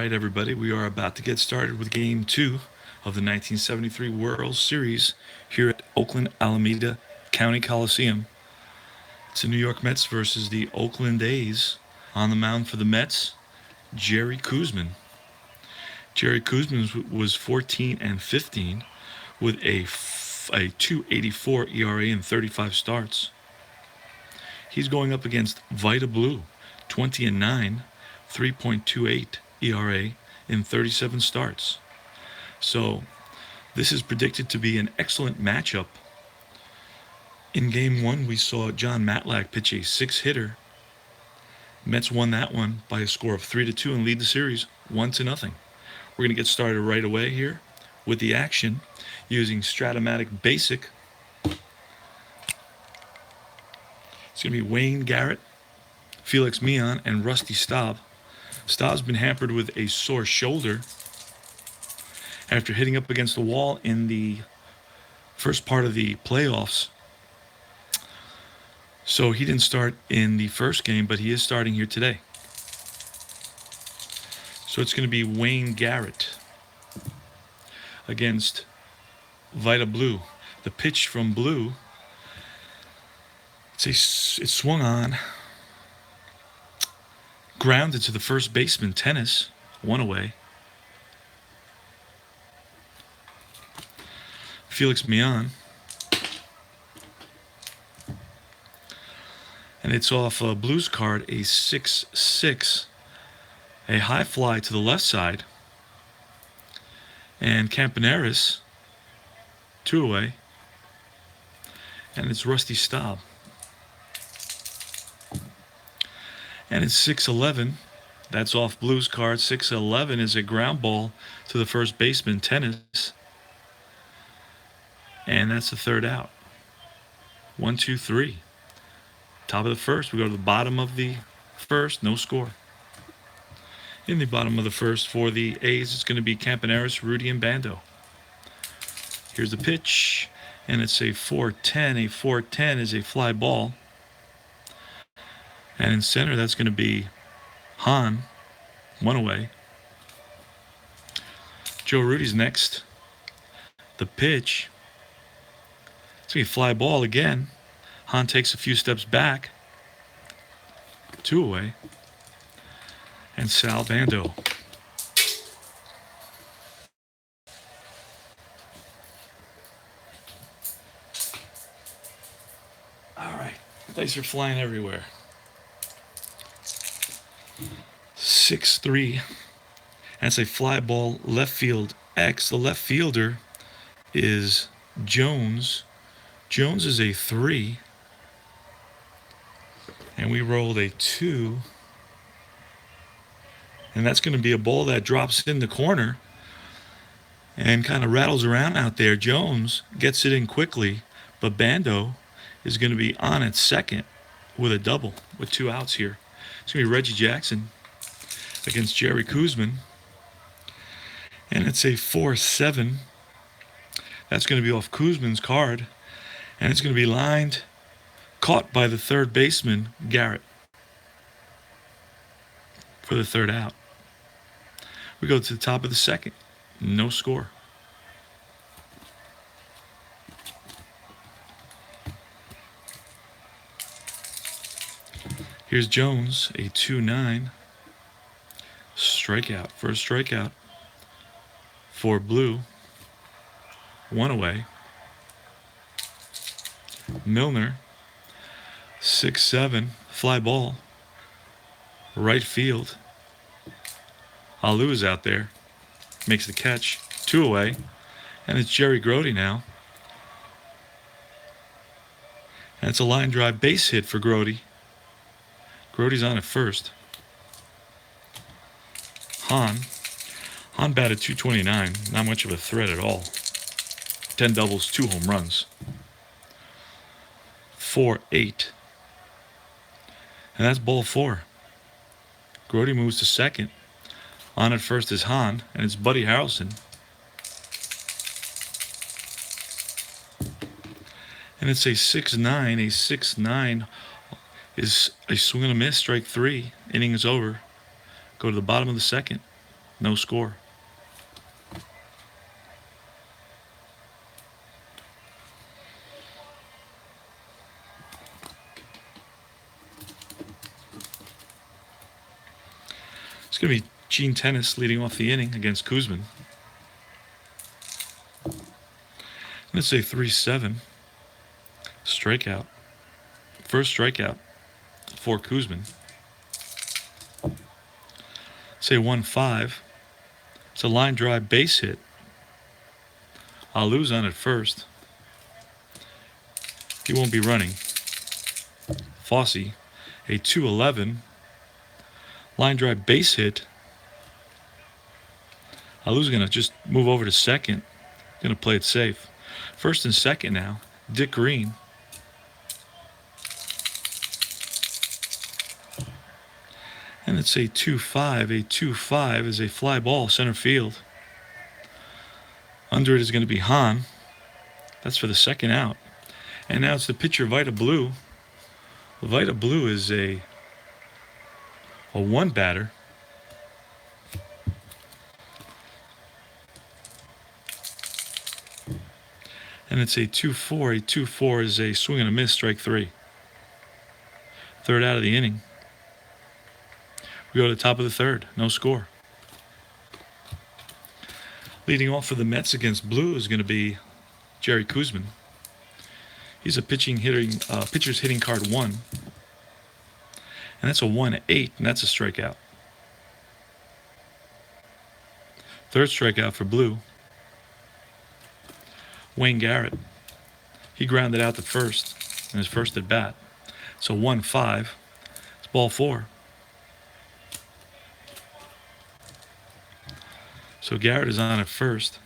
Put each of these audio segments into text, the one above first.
right, everybody, we are about to get started with Game 2 of the 1973 World Series here at Oakland Alameda County Coliseum. It's the New York Mets versus the Oakland A's. On the mound for the Mets, Jerry Koosman. Jerry Koosman was 14 and 15 with a 2.84 ERA in 35 starts. He's going up against Vita Blue, 20 and 9, 3.28 ERA in 37 starts. So this is predicted to be an excellent matchup. In Game 1, we saw John Matlack pitch a six-hitter. Mets won that one by a score of 3-2 and lead the series 1-0. We're going to get started right away here with the action using Stratomatic Basic. It's going to be Wayne Garrett, Felix Mion, and Rusty Staub. Staub's been hampered with a sore shoulder after hitting up against the wall in the first part of the playoffs. So he didn't start in the first game, but he is starting here today. So it's going to be Wayne Garrett against Vita Blue. The pitch from Blue, it's swung on, grounded to the first baseman, Tennis, one away. Felix Mion. And it's off Blue's card, a 6-6. A high fly to the left side. And Campaneris, two away. And it's Rusty Staub. And it's 6-11. That's off Blue's card. 6-11 is a ground ball to the first baseman, Tennis. And that's the third out. 1, 2, 3. Top of the first. We go to the bottom of the first. No score. In the bottom of the first for the A's, it's going to be Campaneris, Rudy, and Bando. Here's the pitch. And it's a 4-10. A 4-10 is a fly ball. And in center, that's going to be Hahn, one away. Joe Rudy's next. The pitch. It's going to be a fly ball again. Hahn takes a few steps back. Two away. And Sal Bando. All right. Dice are flying everywhere. 6-3. That's a fly ball left field X. The left fielder is Jones. Jones is a 3. And we rolled a 2. And that's going to be a ball that drops in the corner and kind of rattles around out there. Jones gets it in quickly, but Bando is going to be on at second with a double with 2 outs here. It's going to be Reggie Jackson against Jerry Koosman. And it's a 4-7. That's going to be off Koosman's card. And it's going to be lined, caught by the third baseman, Garrett, for the third out. We go to the top of the second. No score. Here's Jones, a 2-9. Strikeout. First strikeout for Blue. One away. Milner, 6-7. Fly ball. Right field. Alou is out there. Makes the catch. 2 away. And it's Jerry Grody now. And it's a line drive base hit for Grody. Grody's on at first. Hahn batted .229. Not much of a threat at all. 10 doubles, 2 home runs. 4-8. And that's ball 4. Grody moves to second. On at first is Hahn, and it's Buddy Harrelson. And it's a 6-9. A 6-9 is a swing and a miss, strike 3. Inning is over. Go to the bottom of the second. no score. It's going to be Gene Tennis leading off the inning against Kuzmin. Let's say 3-7. Strikeout. First strikeout for Kuzmin. Say 1-5. It's a line drive base hit. I'll lose on at first. He won't be running. Fossey, a 2-11. Line drive base hit. Alu's going to just move over to second. Going to play it safe. First and second now. Dick Green. And it's a 2-5. A 2-5 is a fly ball center field. Under it is going to be Hahn. That's for the second out. And now it's the pitcher Vita Blue. Vita Blue is a one batter. And it's a 2-4. A 2-4 is a swing and a miss, strike three. Third out of the inning. We go to the top of the third. No score. Leading off for the Mets against Blue is going to be Jerry Kuzmin. He's a pitcher's hitting card 1. And that's a 1-8, and that's a strikeout. Third strikeout for Blue. Wayne Garrett. He grounded out to first in his first at bat. So 1-5. It's ball 4. So Garrett is on at first.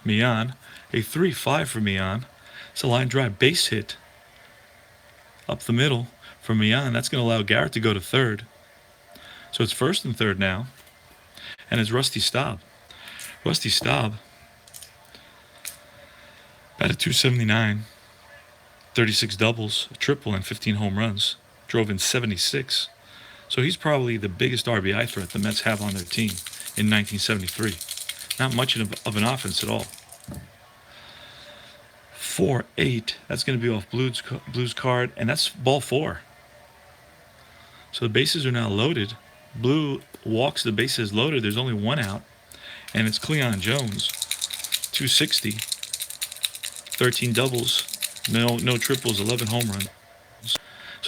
Mian. A 3-5 for Mian. It's a line drive base hit up the middle for Mian. That's going to allow Garrett to go to third. So it's first and third now. And it's Rusty Staub. Rusty Staub batted .279, 36 doubles, a triple, and 15 home runs. Drove in 76. So he's probably the biggest RBI threat the Mets have on their team in 1973. Not much of an offense at all. 4-8. That's going to be off Blue's card, and that's ball 4. So the bases are now loaded. Blue walks the bases loaded. There's only one out, and it's Cleon Jones. 260, 13 doubles, no triples, 11 home runs. So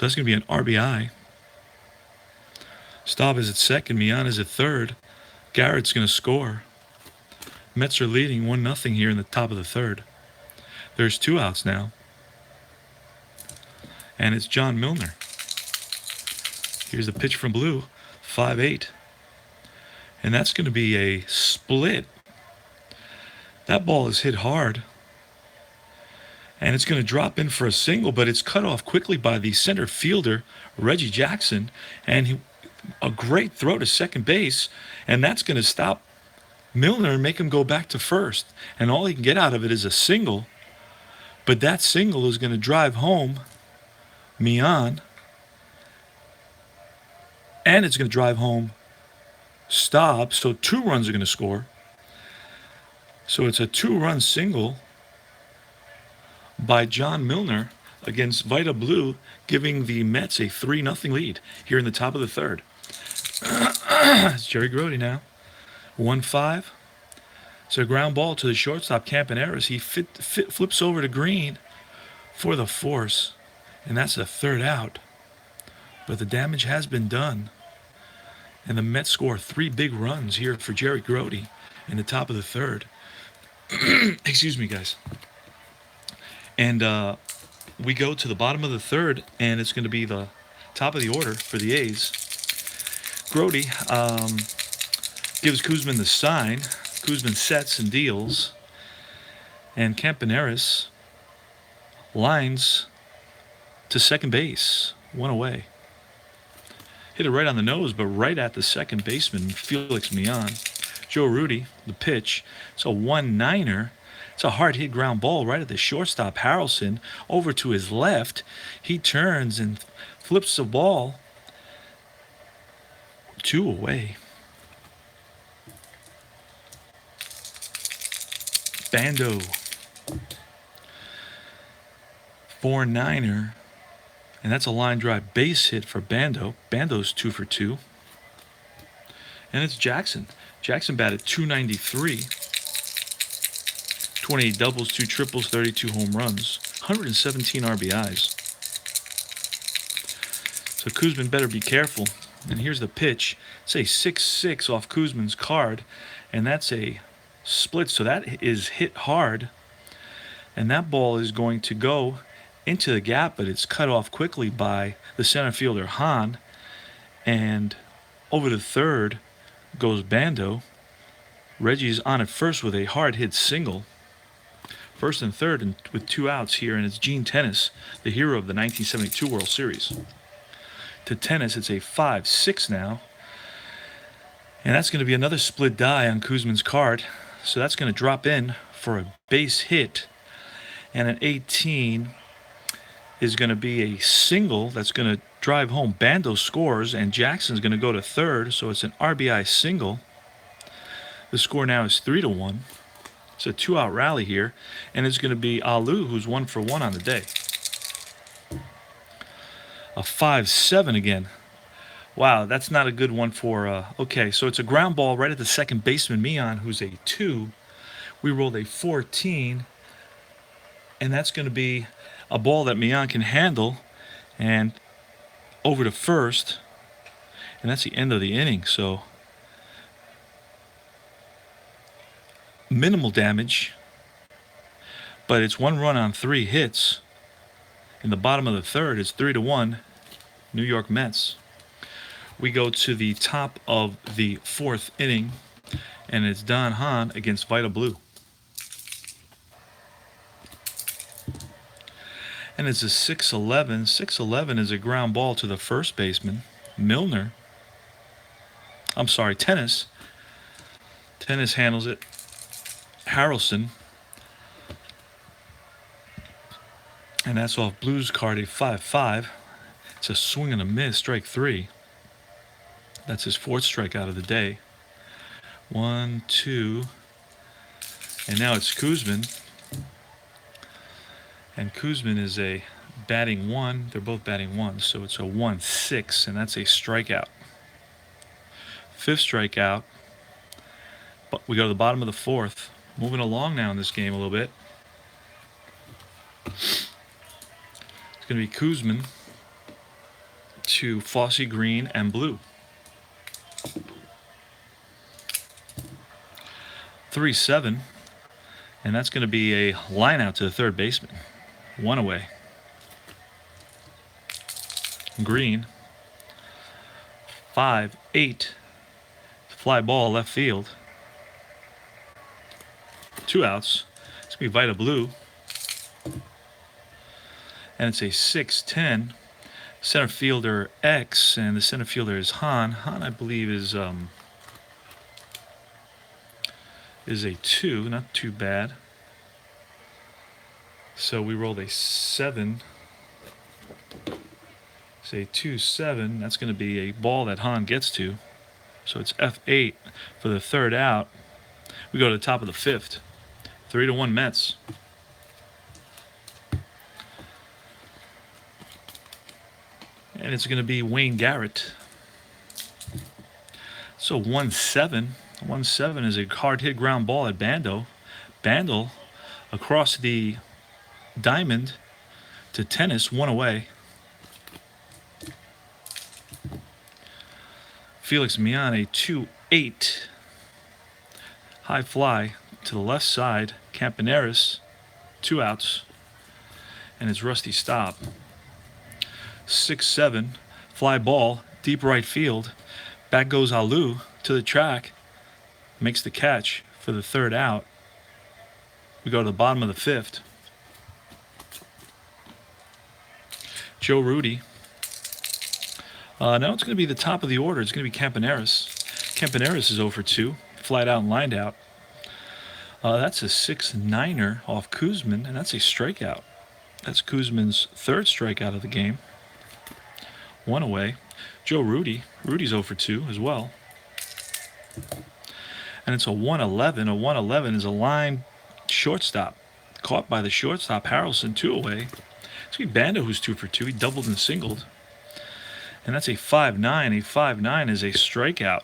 that's going to be an RBI. Staub is at second. Mian is at third. Garrett's going to score. Mets are leading 1-0 here in the top of the third. There's 2 outs now. And it's John Milner. Here's the pitch from Blue. 5-8. And that's going to be a split. That ball is hit hard. And it's going to drop in for a single, but it's cut off quickly by the center fielder, Reggie Jackson. And a great throw to second base. And that's going to stop Milner and make him go back to first. And all he can get out of it is a single. But that single is going to drive home Mian. And it's going to drive home Staub. So 2 runs are going to score. So it's a 2-run single by John Milner against Vita Blue, giving the Mets a 3-0 lead here in the top of the third. It's Jerry Grote now. 1-5. It's a ground ball to the shortstop, Campaneris. He flips over to Green for the force, and that's a third out. But the damage has been done, and the Mets score 3 big runs here for Jerry Grote in the top of the third. Excuse me, guys. And we go to the bottom of the third, and it's going to be the top of the order for the A's. Grote gives Kuzmin the sign. Kuzmin sets and deals. And Campaneris lines to second base. 1 away. Hit it right on the nose, but right at the second baseman, Felix Mian. Joe Rudy, the pitch. It's a 1-9er. It's a hard hit ground ball right at the shortstop, Harrelson, over to his left. He turns and flips the ball 2 away. Bando. 4-9er. And that's a line drive base hit for Bando. Bando's 2 for 2. And it's Jackson. Jackson batted .293. 28 doubles, 2 triples, 32 home runs, 117 RBIs. So Kuzman better be careful. And here's the pitch. It's a 6-6 off Kuzman's card. And that's a split. So that is hit hard. And that ball is going to go into the gap, but it's cut off quickly by the center fielder, Hahn. And over to third goes Bando. Reggie's on at first with a hard hit single. First and third and with 2 outs here, and it's Gene Tennis, the hero of the 1972 World Series. To Tennis, it's a 5-6 now. And that's going to be another split die on Kuzman's card. So that's going to drop in for a base hit. And an 18 is going to be a single that's going to drive home. Bando scores, and Jackson's going to go to third, so it's an RBI single. The score now is 3-1. It's a 2-out rally here, and it's going to be Alou, who's 1 for 1 on the day. A 5-7 again. Wow, that's not a good one for... okay, so it's a ground ball right at the second baseman, Mian, who's a 2. We rolled a 14, and that's going to be a ball that Mian can handle, and over to first, and that's the end of the inning. So minimal damage, but it's 1 run on 3 hits. In the bottom of the third, it's 3-1, New York Mets. We go to the top of the 4th inning, and it's Don Hahn against Vita Blue. And it's a 6-11. 6-11 is a ground ball to the first baseman, Milner. I'm sorry, Tennis. Tennis handles it. Harrelson. And that's off Blues card, a 5-5. It's a swing and a miss, strike 3. That's his 4th strikeout of the day. 1, 2. And now it's Kuzman. And Kuzman is a batting 1. They're both batting 1, so it's a 1-6, and that's a strikeout. 5th strikeout. But we go to the bottom of the 4th. Moving along now in this game a little bit. It's going to be Kuzman to Fossey, Green, and Blue. 3-7, and that's going to be a line out to the third baseman. 1 away. Green. 5-8. Fly ball left field. 2 outs. It's going to be Vita Blue. And it's a 6-10. Center fielder X, and the center fielder is Hahn. Hahn, I believe, is a 2, not too bad. So we rolled a 7. It's a 2-7. That's going to be a ball that Hahn gets to. So it's F8 for the 3rd out. We go to the top of the 5th. 3-1 Mets. And it's going to be Wayne Garrett. So 1-7. 1-7 is a hard hit ground ball at Bando. Bando across the diamond to Tennis, 1 away. Felix Mian, a 2-8. High fly to the left side. Campaneris, 2 outs. And it's Rusty Stop. 6-7. Fly ball, deep right field. Back goes Alou to the track. Makes the catch for the 3rd out. We go to the bottom of the 5th. Joe Rudy. Now it's going to be the top of the order. It's going to be Campaneris. Campaneris is 0 for 2. Flied out and lined out. That's a 6-9er off Kuzman, and that's a strikeout. That's Kuzman's 3rd strikeout of the game. 1 away. Joe Rudy. Rudy's 0 for 2 as well. And it's a 111. A 111 is a line shortstop. Caught by the shortstop, Harrelson, 2 away. It's going to be Bando who's 2 for 2. He doubled and singled. And that's a 5-9. A 5-9 is a strikeout.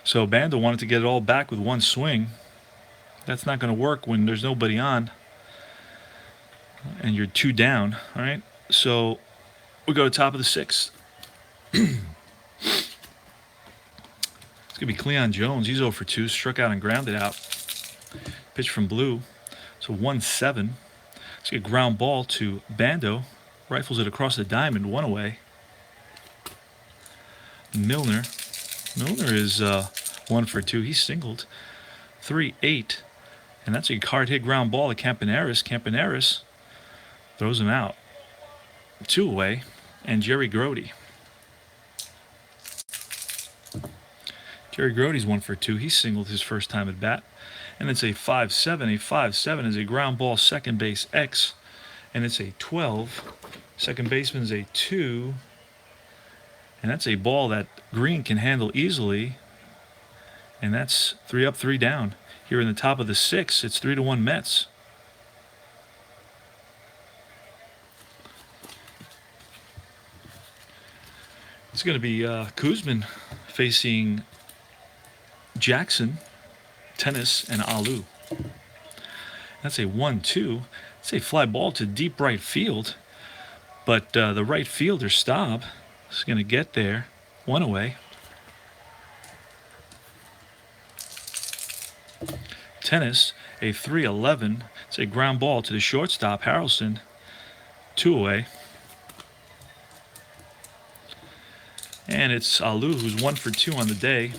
So Bando wanted to get it all back with one swing. That's not going to work when there's nobody on and you're 2 down. All right. So we go to top of the 6th. It's going to be Cleon Jones. He's 0 for 2. Struck out and grounded out. Pitch from Blue. So 1-7. It's a ground ball to Bando. Rifles it across the diamond. 1 away. Milner. Milner is 1 for 2. He's singled. 3-8. And that's a hard hit ground ball to Campaneris. Campaneris throws him out. 2 away. And Jerry Grody. Jerry Grody's 1 for 2. He singled his first time at bat. And it's a 5-7. A 5-7 is a ground ball second base X. And it's a 12. Second baseman's a 2. And that's a ball that Green can handle easily. And that's 3 up, 3 down. Here in the top of the 6th, it's 3-1 Mets. It's going to be Kuzman facing Jackson, Tennis, and Alou. That's a 1-2. It's a fly ball to deep right field. But the right fielder, Staub, is going to get there. 1 away. Tennis, a 3-11. It's a ground ball to the shortstop, Harrelson. 2 away. And it's Alou who's 1 for 2 on the day.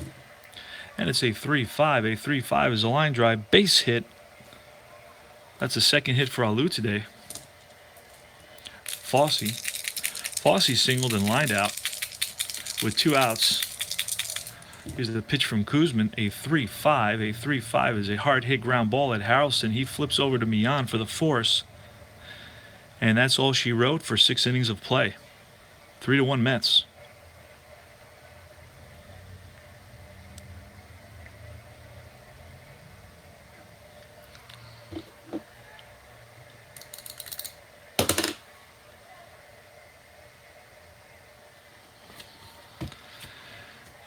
And it's a 3-5. A 3-5 is a line drive base hit. That's the second hit for Alou today. Fossey singled and lined out with 2 outs. Here's the pitch from Kuzman, a 3-5. A 3-5 is a hard hit ground ball at Harrelson. He flips over to Millan for the force. And that's all she wrote for 6 innings of play. 3-1 Mets.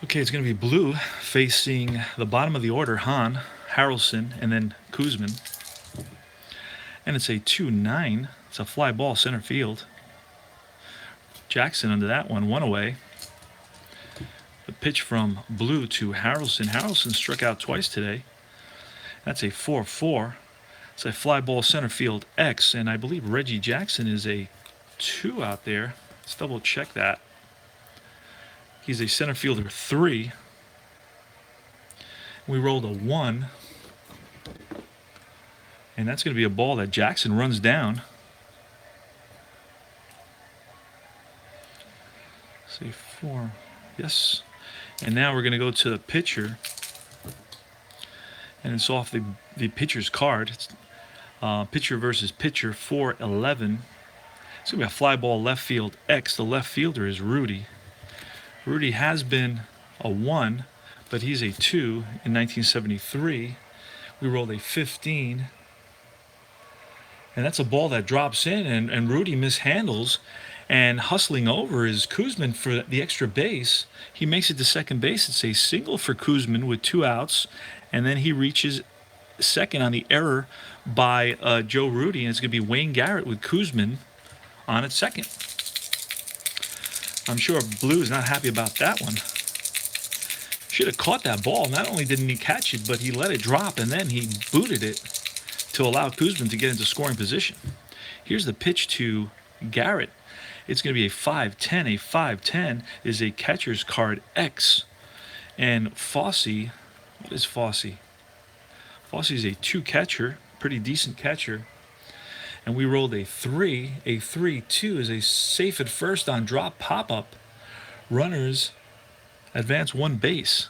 Okay, it's going to be Blue facing the bottom of the order, Hahn, Harrelson, and then Kuzman. And it's a 2-9. It's a fly ball center field. Jackson under that one, 1 away. The pitch from Blue to Harrelson. Harrelson struck out twice today. That's a 4-4. It's a fly ball center field X, and I believe Reggie Jackson is a 2 out there. Let's double check that. He's a center fielder 3. We rolled a 1. And that's going to be a ball that Jackson runs down. Say 4. Yes. And now we're going to go to the pitcher. And it's off the pitcher's card. It's pitcher versus pitcher, 4-11. It's going to be a fly ball left field X. The left fielder is Rudy. Rudy has been a 1, but he's a 2 in 1973. We rolled a 15. And that's a ball that drops in, and Rudy mishandles. And hustling over is Kuzman for the extra base. He makes it to second base. It's a single for Kuzman with 2 outs. And then he reaches second on the error by Joe Rudy. And it's going to be Wayne Garrett with Kuzman on at second. I'm sure Blue is not happy about that one. Should have caught that ball. Not only didn't he catch it, but he let it drop, and then he booted it to allow Kuzman to get into scoring position. Here's the pitch to Garrett. It's going to be a 5-10. A 5-10 is a catcher's card X. And Fossey, what is Fossey? Fossey's a 2 catcher, pretty decent catcher. And we rolled a 3. A 3-2 is a safe at first on drop pop-up. Runners advance 1 base.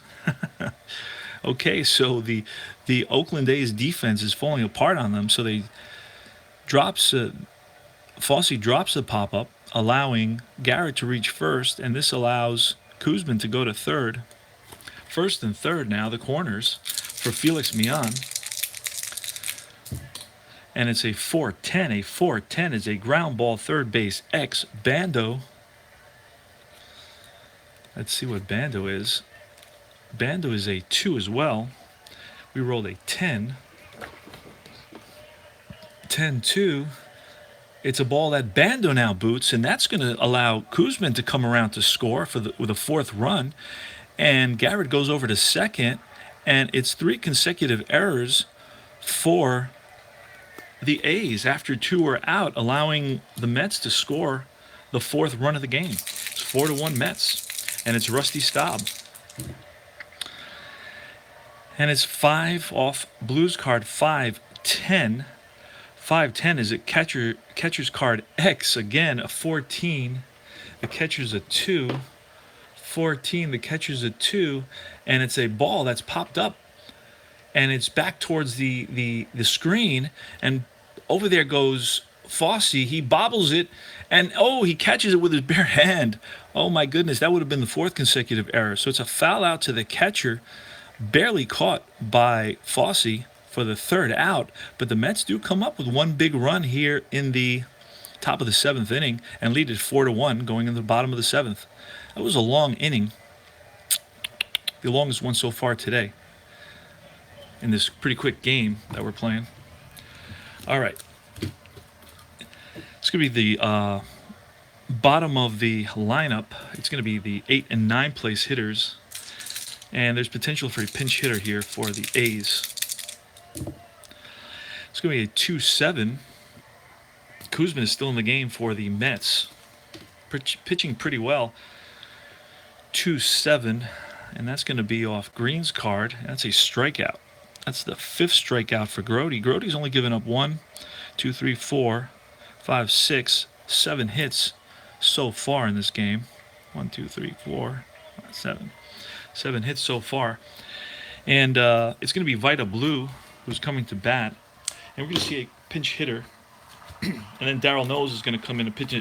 Okay, so the Oakland A's defense is falling apart on them. So Fossey drops the pop-up. allowing Garrett to reach first, and this allows Kuzmin to go to third. First and third now, the corners for Felix Mian. And it's a 4-10. A 4-10 is a ground ball third base X Bando. Let's see what Bando is. Bando is a 2 as well. We rolled a 10. 10-2. It's a ball that Bando now boots, and that's going to allow Kuzmin to come around to score with a fourth run. And Garrett goes over to second, and it's 3 consecutive errors for the A's after 2 are out, allowing the Mets to score the fourth run of the game. It's 4-1 Mets, and it's Rusty Staub. And it's 5 off Blues card 5-10. 5-10 is a catcher's card X, again a 14. The catcher's a 2. 14, the catcher's a 2, and it's a ball that's popped up, and it's back towards the screen, and over there goes Fossey. He bobbles it, and he catches it with his bare hand. Oh my goodness, that would have been the 4th consecutive error. So it's a foul out to the catcher, barely caught by Fossey for the 3rd out, but the Mets do come up with one big run here in the top of the 7th inning and lead it 4-1 going into the bottom of the 7th. That was a long inning, the longest one so far today in this pretty quick game that we're playing. All right. It's going to be the bottom of the lineup. It's going to be the 8 and 9 place hitters, and there's potential for a pinch hitter here for the A's. It's going to be a 2-7. Kuzmin is still in the game for the Mets, pitching pretty well. 2-7, and that's going to be off Green's card. That's a strikeout. That's the 5th strikeout for Grody. Grody's only given up 1, 2, 3, 4, 5, 6, 7 hits so far in this game. 1, 2, 3, 4, 5, 7. 7 hits so far. And it's going to be Vita Blue who's coming to bat. And we're going to see a pinch hitter. And then Darryl Knowles is going to come in and pitch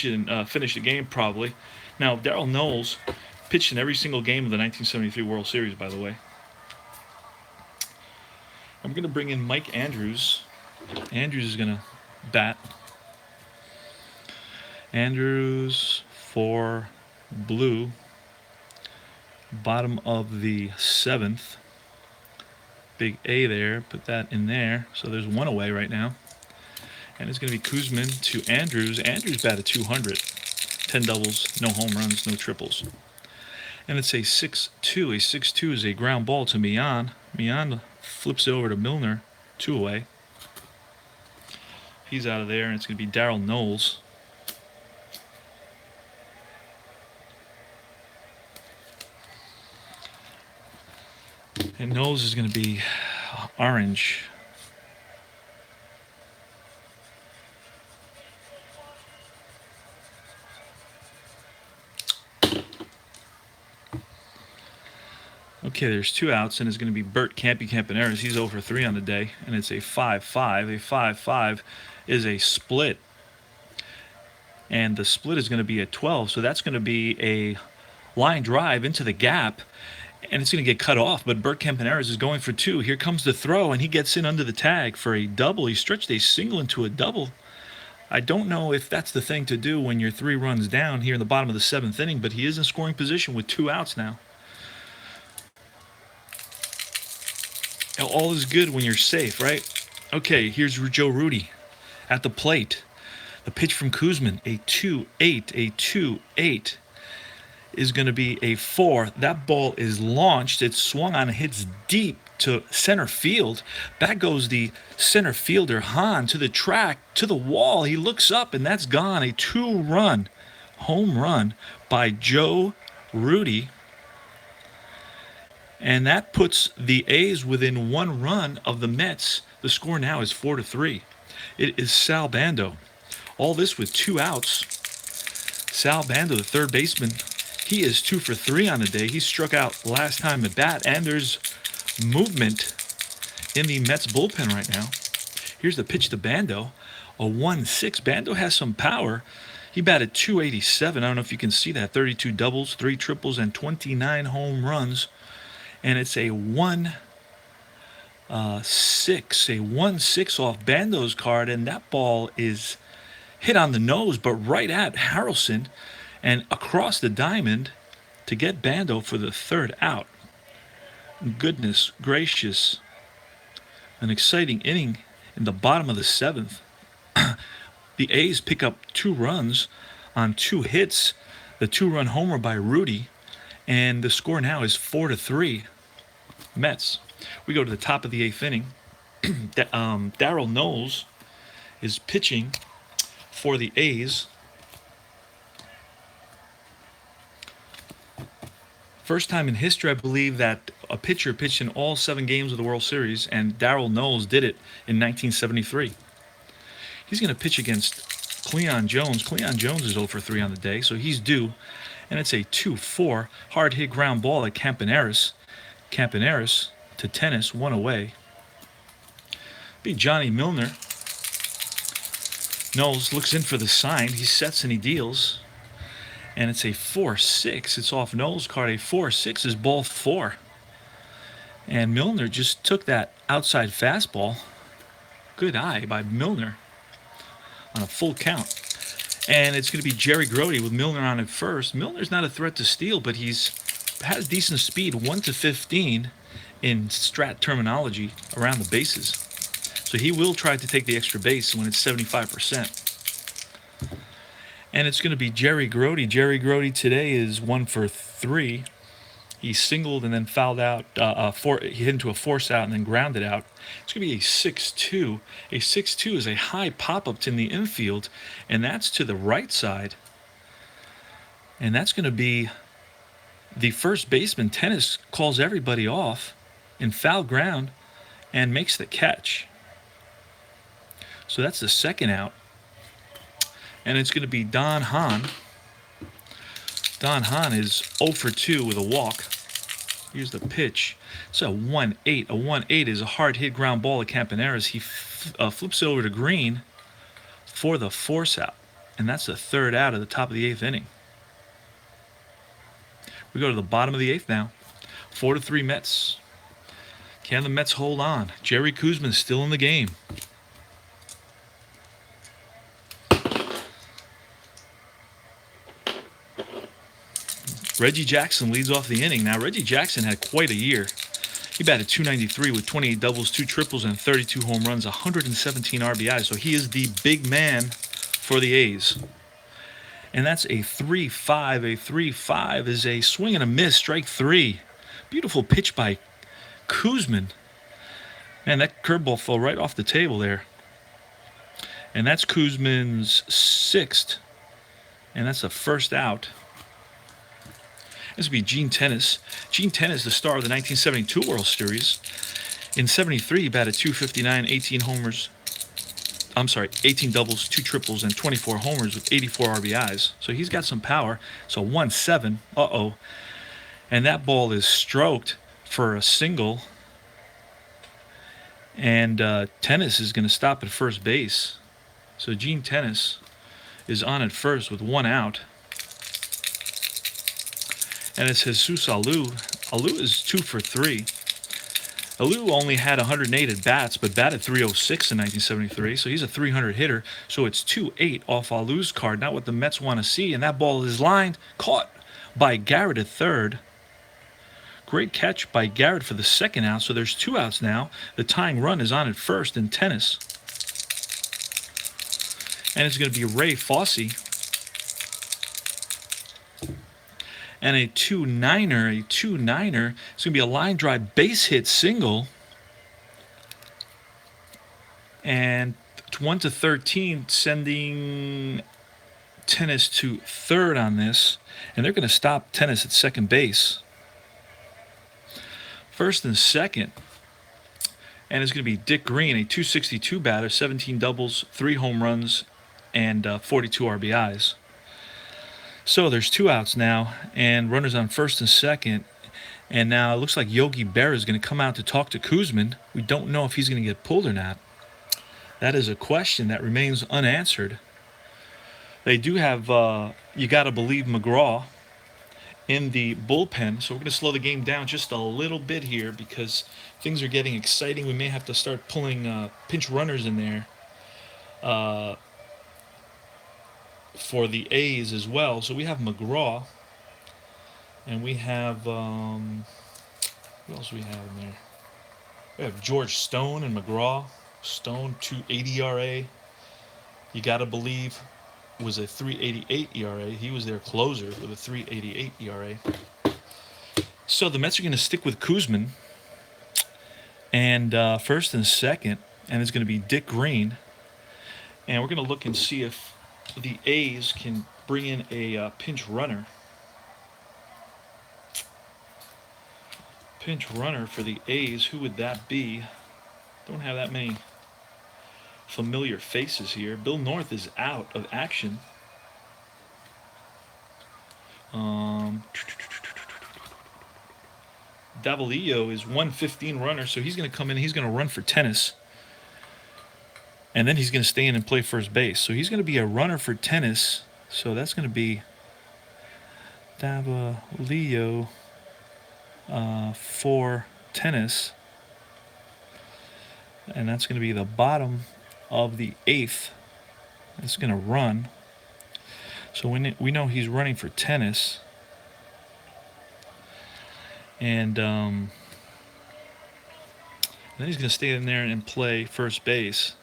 and finish the game probably. Now, Darryl Knowles pitched in every single game of the 1973 World Series, by the way. I'm going to bring in Mike Andrews. Andrews is going to bat. Andrews for Blue. Bottom of the 7th. Big A there. Put that in there. So there's 1 away right now. And it's going to be Kuzmin to Andrews. Andrews batted 200. 10 doubles, no home runs, no triples. And it's a 6-2. A 6-2 is a ground ball to Mian. Mian flips it over to Milner. 2 away. He's out of there, and it's going to be Darryl Knowles. And Knowles is going to be orange. Okay, there's 2 outs, and it's going to be Bert Campaneris. He's over 3 on the day, and it's a 5-5. A 5-5 is a split, and the split is going to be at 12, so that's going to be a line drive into the gap, and it's going to get cut off, but Bert Campaneris is going for 2. Here comes the throw, and he gets in under the tag for a double. He stretched a single into a double. I don't know if that's the thing to do when you're 3 runs down here in the bottom of the 7th inning, but he is in scoring position with 2 outs now. All is good when you're safe, right? Okay, here's Joe Rudy at the plate. The pitch from Kuzmin, a 2-8. A 2-8 is going to be a 4. That ball is launched. It's swung on, hits deep to center field. Back goes the center fielder, Hahn, to the track, to the wall. He looks up, and that's gone. A 2-run home run by Joe Rudy. And that puts the A's within 1 run of the Mets. The score now is 4-3. It is Sal Bando. All this with 2 outs. Sal Bando, the third baseman, he is 2 for 3 on the day. He struck out last time at bat, and there's movement in the Mets bullpen right now. Here's the pitch to Bando, a 1-6. Bando has some power. He batted 287. I don't know if you can see that. 32 doubles, 3 triples, and 29 home runs. And it's a 1-6 off Bando's card, and that ball is hit on the nose, but right at Harrelson and across the diamond to get Bando for the third out. Goodness gracious. An exciting inning in the bottom of the seventh. The A's pick up 2 runs on 2 hits, the 2-run homer by Rudy, and the score now is 4-3 Mets. We go to the top of the 8th inning. Darryl Knowles is pitching for the A's. First time in history, I believe, that a pitcher pitched in all 7 games of the World Series, and Darryl Knowles did it in 1973. He's going to pitch against Cleon Jones. Cleon Jones is 0 for 3 on the day, so he's due. And it's a 2-4 hard hit ground ball at Campaneris. Campaneris to Tennis, 1 away. Be Johnny Milner. Knowles looks in for the sign. He sets and he deals. And it's a 4-6. It's off Knowles' card. A 4-6 is ball 4. And Milner just took that outside fastball. Good eye by Milner on a full count. And it's going to be Jerry Grody with Milner on at first. Milner's not a threat to steal, but he's has decent speed, 1-15 in Strat terminology around the bases. So he will try to take the extra base when it's 75%. And it's going to be Jerry Grody. Jerry Grody today is 1 for 3. He singled and then fouled out. He hit into a force out and then grounded out. It's going to be a 6-2. A 6-2 is a high pop-up in the infield, and that's to the right side. And that's going to be the first baseman. Tennis calls everybody off in foul ground and makes the catch. So that's the second out. And it's going to be Don Hahn. Don Hahn is 0 for 2 with a walk. Here's the pitch. It's a 1-8. A 1-8 is a hard hit ground ball at Campaneris. He flips it over to Green for the force out. And that's the third out of the top of the 8th inning. We go to the bottom of the 8th now. 4-3 Mets. Can the Mets hold on? Jerry Koosman still in the game. Reggie Jackson leads off the inning. Now, Reggie Jackson had quite a year. He batted .293 with 28 doubles, 2 triples, and 32 home runs, 117 RBIs. So he is the big man for the A's. And that's a 3-5. A 3-5 is a swing and a miss, strike 3. Beautiful pitch by Koosman. Man, that curveball fell right off the table there. And that's Koosman's 6th. And that's the first out. This would be Gene Tennis. Gene Tennis, the star of the 1972 World Series. In 73, he batted .259, 18 doubles, 2 triples, and 24 homers with 84 RBIs. So he's got some power. So 1-7. Uh-oh. And that ball is stroked for a single. And Tennis is going to stop at first base. So Gene Tennis is on at first with 1 out. And it's Jesus Alou. Alou is 2 for 3. Alou only had 108 at bats, but batted .306 in 1973, so he's a 300 hitter. So it's 2-8 off Alou's card, not what the Mets want to see. And that ball is lined, caught by Garrett at third. Great catch by Garrett for the second out, so there's 2 outs now. The tying run is on at first in Tennis. And it's going to be Ray Fosse. And a 2-9er. It's going to be a line drive base hit single. And 1-13, sending Tennis to third on this. And they're going to stop Tennis at second base. First and second. And it's going to be Dick Green, a .262 batter, 17 doubles, 3 home runs, and 42 RBIs. So there's 2 outs now, and runners on first and second. And now it looks like Yogi Berra is going to come out to talk to Koosman. We don't know if he's going to get pulled or not. That is a question that remains unanswered They do have, you got to believe, McGraw in the bullpen. So we're going to slow the game down just a little bit here because things are getting exciting. We may have to start pulling pinch runners in there uh, for the A's as well. So we have McGraw, and we have, what else do we have in there? We have George Stone and McGraw. Stone, 2.80 ERA. You got to believe was a 3.88 ERA. He was their closer with a 3.88 ERA. So the Mets are going to stick with Kuzman and first and second, and it's going to be Dick Green. And we're going to look and see if the A's can bring in a pinch runner. Pinch runner for the A's. Who would that be? Don't have that many familiar faces here. Bill North is out of action. Davalillo is 115 runner, so he's going to come in. He's going to run for tennis, and then he's going to stay in and play first base. So he's going to be a runner for tennis. So that's going to be Davalillo for tennis, and that's going to be the bottom of the eighth. It's going to run. So we know he's running for tennis. And then he's going to stay in there and play first base.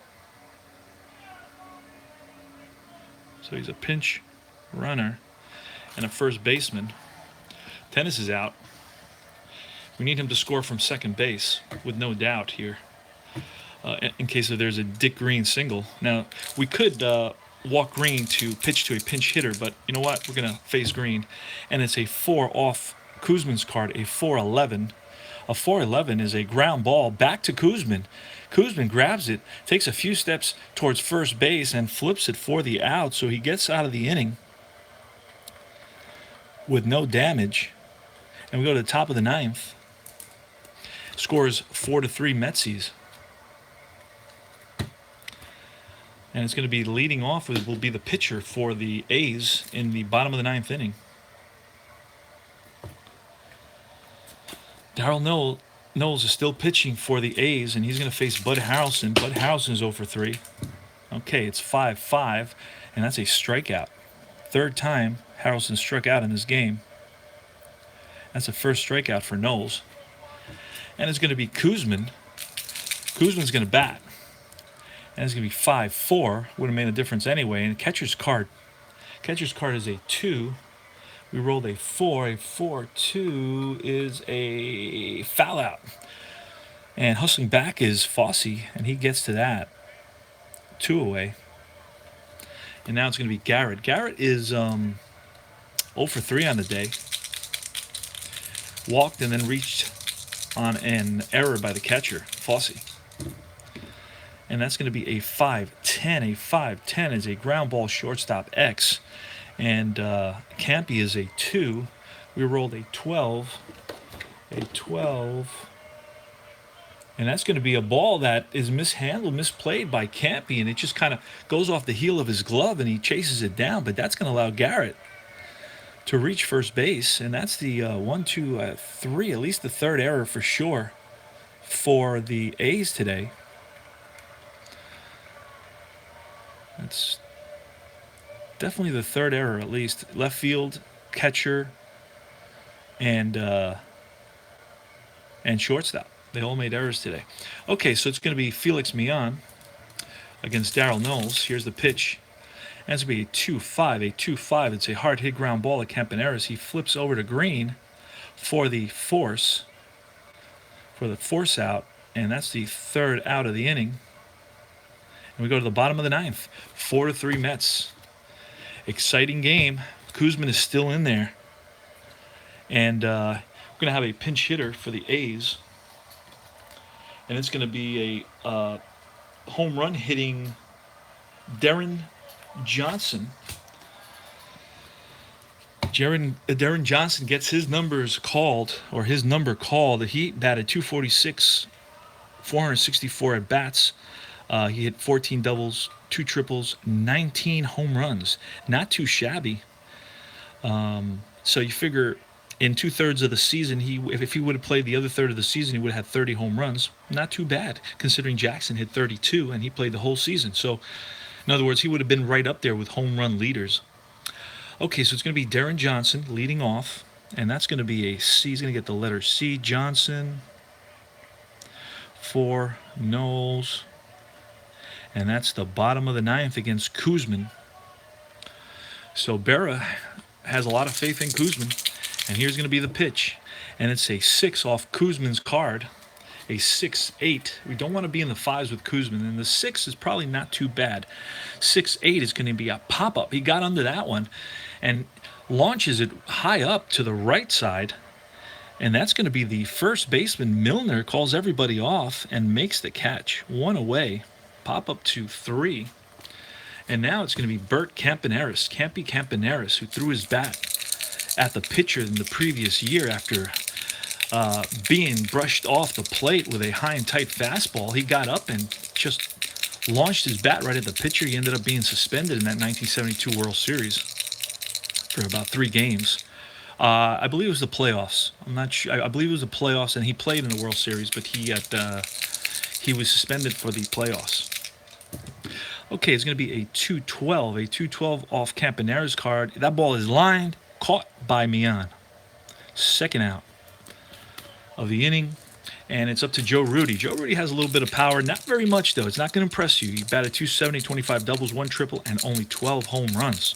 So he's a pinch runner and a first baseman. Tennis is out. We need him to score from second base with no doubt here. In case if there's a Dick Green single. Now, we could walk Green to pitch to a pinch hitter, but you know what? We're going to face Green. And it's a 4 off Kuzman's card, a 4-11. A 4-11 is a ground ball back to Kuzman. Kuzman grabs it, takes a few steps towards first base, and flips it for the out, so he gets out of the inning with no damage. And we go to the top of the ninth. Scores 4-3 Metsies. And it's going to be leading off will be the pitcher for the A's in the bottom of the ninth inning. Darryl Knowles is still pitching for the A's, and he's going to face Bud Harrelson. Bud Harrelson's 0 for 3. Okay, it's 5-5, and that's a strikeout. Third time Harrelson struck out in this game. That's the first strikeout for Knowles. And it's going to be Kuzman. Kuzman's going to bat. And it's going to be 5-4. Would have made a difference anyway. And catcher's card. Catcher's card is a 2. We rolled a 4. A 4-2 is a foul out. And hustling back is Fossey, and he gets to that. 2 away. And now it's going to be Garrett. Garrett is 0 for 3 on the day. Walked and then reached on an error by the catcher, Fossey. And that's going to be a 5-10. A 5-10 is a ground ball shortstop X. And Campy is a 2. We rolled a 12. A 12. And that's going to be a ball that is mishandled, misplayed by Campy. And it just kind of goes off the heel of his glove and he chases it down. But that's going to allow Garrett to reach first base. And that's the 1, 2, 3, at least the third error for sure for the A's today. That's definitely the third error, at least. Left field, catcher, and shortstop. They all made errors today. Okay, so it's going to be Felix Millan against Darryl Knowles. Here's the pitch. And it's going to be a 2-5. A 2-5. It's a hard hit ground ball at Campaneris. He flips over to Green for the force out, and that's the third out of the inning. And we go to the bottom of the ninth. 4-3 Mets. Exciting game. Kuzman is still in there. And we're going to have a pinch hitter for the A's. And it's going to be a home run hitting Darren Johnson. Darren Johnson gets his number called. He batted 246, 464 at bats He hit 14 doubles, 2 triples, 19 home runs. Not too shabby. So you figure in 2/3 of the season, if he would have played the other third of the season, he would have had 30 home runs. Not too bad, considering Jackson hit 32 and he played the whole season. So, in other words, he would have been right up there with home run leaders. Okay, so it's going to be Darren Johnson leading off, and that's going to be a C. He's going to get the letter C. Johnson for Knowles, and that's the bottom of the ninth against Kuzman. So Berra has a lot of faith in Kuzman, and here's going to be the pitch, and it's a 6 off Kuzman's card, a 6-8. We don't want to be in the 5s with Kuzman, and the 6 is probably not too bad. 6-8 is going to be a pop-up. He got under that one and launches it high up to the right side, and that's going to be the first baseman. Milner calls everybody off and makes the catch. 1 away, pop up to 3. And now it's going to be Bert Campy-Campaneris, who threw his bat at the pitcher in the previous year after being brushed off the plate with a high and tight fastball. He got up and just launched his bat right at the pitcher. He ended up being suspended in that 1972 World Series for about 3 games. I believe it was the playoffs. I'm not sure. I believe it was the playoffs, and he played in the World Series, but he was suspended for the playoffs. Okay, it's going to be a 2-12 off Campaneris' card. That ball is lined, caught by Mian. Second out of the inning, and it's up to Joe Rudi. Joe Rudi has a little bit of power, not very much though. It's not going to impress you. He batted .270, 25 doubles, 1 triple, and only 12 home runs.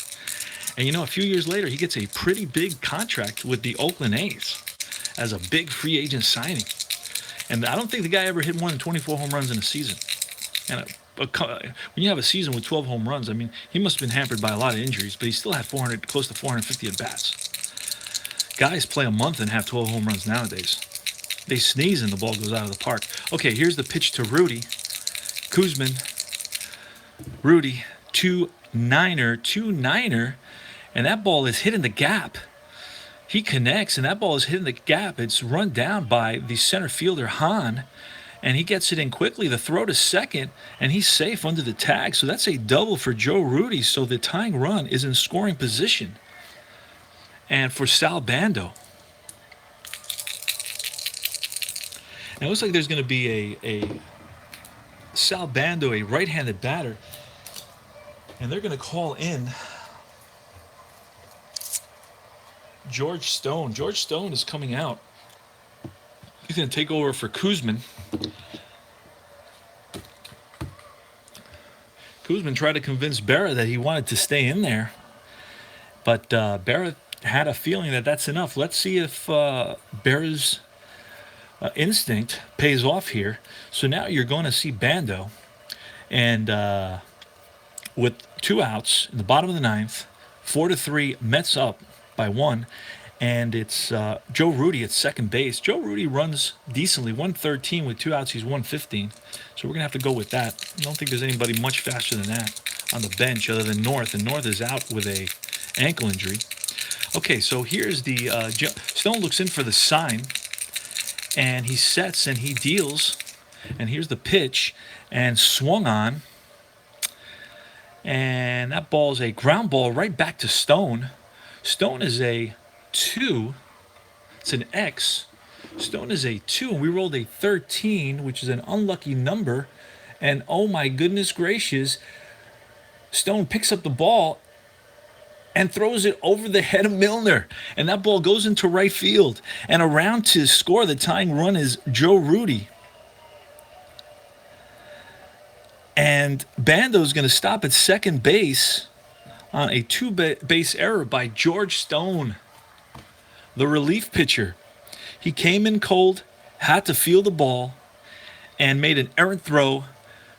And a few years later, he gets a pretty big contract with the Oakland A's as a big free agent signing. And I don't think the guy ever hit more than 24 home runs in a season. And when you have a season with 12 home runs, I mean, he must have been hampered by a lot of injuries, but he still had close to 450 at-bats. Guys play a month and have 12 home runs nowadays. They sneeze and the ball goes out of the park. Okay, here's the pitch to Rudi. Kuzman, Rudi, 2-9er, and that ball is hit in the gap. He connects, and that ball is hit in the gap. It's run down by the center fielder, Hahn, and he gets it in quickly. The throw to second, and he's safe under the tag. So that's a double for Joe Rudi. So the tying run is in scoring position. And for Sal Bando, and it looks like there's going to be a Sal Bando, a right-handed batter, and they're going to call in George Stone. George Stone is coming out. He's going to take over for Kuzman. Kuzman tried to convince Berra that he wanted to stay in there, but Berra had a feeling that that's enough. Let's see if Berra's instinct pays off here. So now you're going to see Bando, and with 2 outs in the bottom of the ninth, 4-3, Mets up by 1, and it's Joe Rudi at second base. Joe Rudi runs decently, 113 with 2 outs. He's 115, so we're gonna have to go with that. I don't think there's anybody much faster than that on the bench other than North, and North is out with a ankle injury. Okay, so here's the Stone looks in for the sign, and he sets and he deals, and here's the pitch, and swung on, and that ball is a ground ball right back to Stone. Stone is a 2. It's an X. Stone is a 2, and we rolled a 13, which is an unlucky number. And oh my goodness gracious, Stone picks up the ball and throws it over the head of Milner. And that ball goes into right field. And around to score the tying run is Joe Rudi. And Bando's going to stop at second base on a 2-base error by George Stone, the relief pitcher. He came in cold, had to field the ball, and made an errant throw,